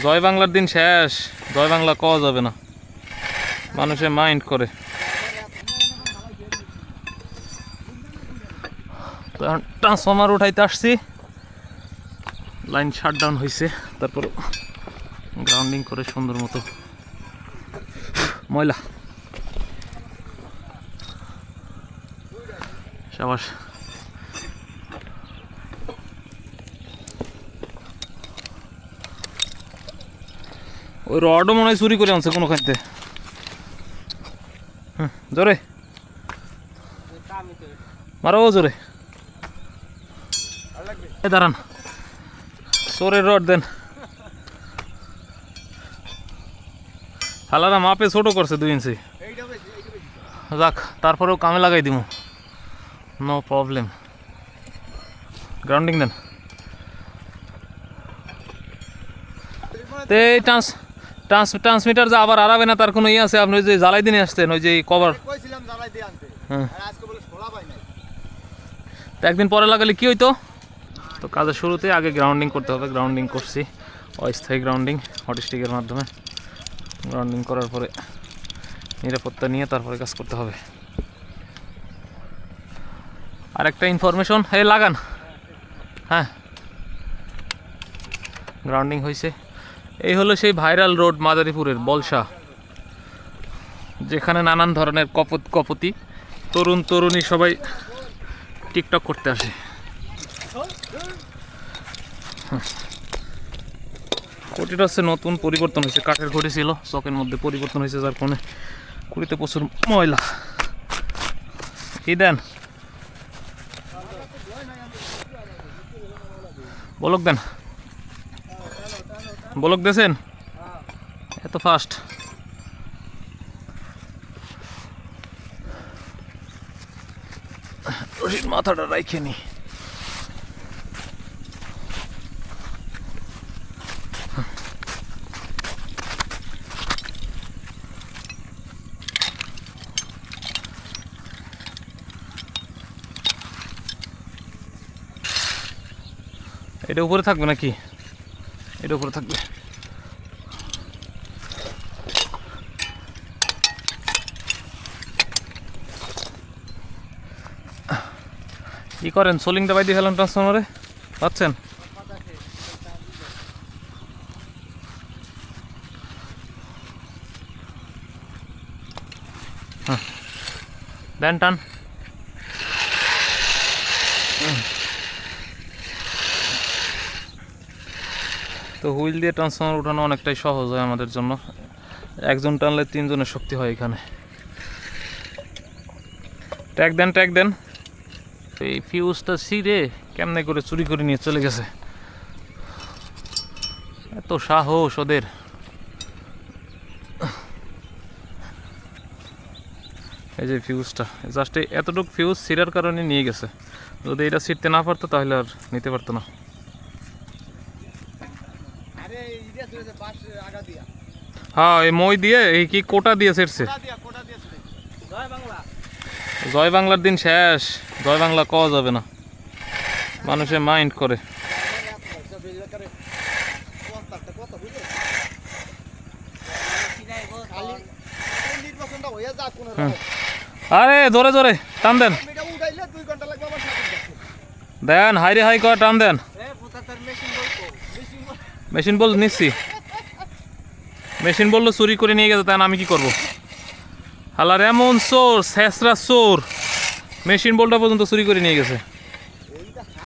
জয় বাংলার দিন শেষ, জয় বাংলা কওয়া যাবে না, মানুষে মাইন্ড করে। তো এখন ট্রান্সফর্মার উঠাইতে আসছি, লাইন শাটডাউন হয়েছে, তারপর গ্রাউন্ডিং করে সুন্দর মতো। ময়লা সাবাস। ওই রডও মনে হয় চুরি করে আনছে কোনো খাইতে। জোরে মারো, জোরে দাঁড়ান, চোরের রড দেন। হালারা মাপে ছোট করছে 2 ইঞ্চি, যাক তারপরেও কামে লাগাই দিব, নো প্রবলেম। গ্রাউন্ডিং দেন। তো এই ট্রান্সমিটার যে আবার আরাবে না তার কোনো ইয়ে আছে? আপনি ওই যে জ্বালাই দিনে আসতেন, ওই যে কভার, তো একদিন পরে লাগালে কি হইতো? তো কাজের শুরুতে আগে গ্রাউন্ডিং করতে হবে। গ্রাউন্ডিং করছি, অস্থায়ী গ্রাউন্ডিং হট স্টিকের মাধ্যমে। গ্রাউন্ডিং করার পরে নিরাপত্তা নিয়ে তারপরে কাজ করতে হবে। আর একটা ইনফরমেশন, এই লাগান। হ্যাঁ, গ্রাউন্ডিং হয়েছে। এই হলো সেই ভাইরাল রোড মাদারীপুরের বলসা, যেখানে নানান ধরনের কপতি তরুণ তরুণী সবাই টিকটক করতে আসে। খুঁটিটা হচ্ছে নতুন পরিবর্তন হয়েছে, কাঠের খুঁটি ছিল, চকের মধ্যে পরিবর্তন হয়েছে, যার কারণে খুঁটিতে প্রচুর ময়লা। কি দেন, বলক দেন, বলক দিয়েছেন, এত ফাস্ট। রশিদ মাথাটা রাইখে নি। এটা উপরে থাকবে নাকি? এটা উপরে থাকবে। কি করেন, সোলিংটা বাইদি ফেলেন ট্রান্সফর্মারে, পাচ্ছেন? হ্যাঁ, দেন টান। তো হুইল দিয়ে ট্রান্সফর্মার উঠানো অনেকটাই সহজ হয় আমাদের জন্য। একজন টানলে 3 জনের শক্তি হয় এখানে। ট্যাগ দেন, ট্যাগ দেন। এই ফিউজটা ছিঁড়ে কেমনে করে চুরি করে নিয়ে চলে গেছে, এত সাহস ওদের। এই যে ফিউজটা, জাস্ট এতটুকু ফিউজ ছিঁড়ার কারণে নিয়ে গেছে। যদি এটা ছিঁড়তে না পারতো তাহলে আর নিতে পারতো না। হ্যাঁ, এই মই দিয়ে, এই কি কোটা দিয়ে ছিঁড়ছে। জয় বাংলার দিন শেষ, জয় বাংলা কওয়া যাবে না, মানুষে মাইন্ড করে। আরে জোরে জোরে টান দেন, দেন হাই রে হাই কর, টান দেন। মেশিন বল নিচ্ছি, মেশিন বললো চুরি করে নিয়ে গেছে, তাই আমি কি করবো? হালার এমন চোর, শেষরা চোর, মেশিন বলটা পর্যন্ত চুরি করে নিয়ে গেছে।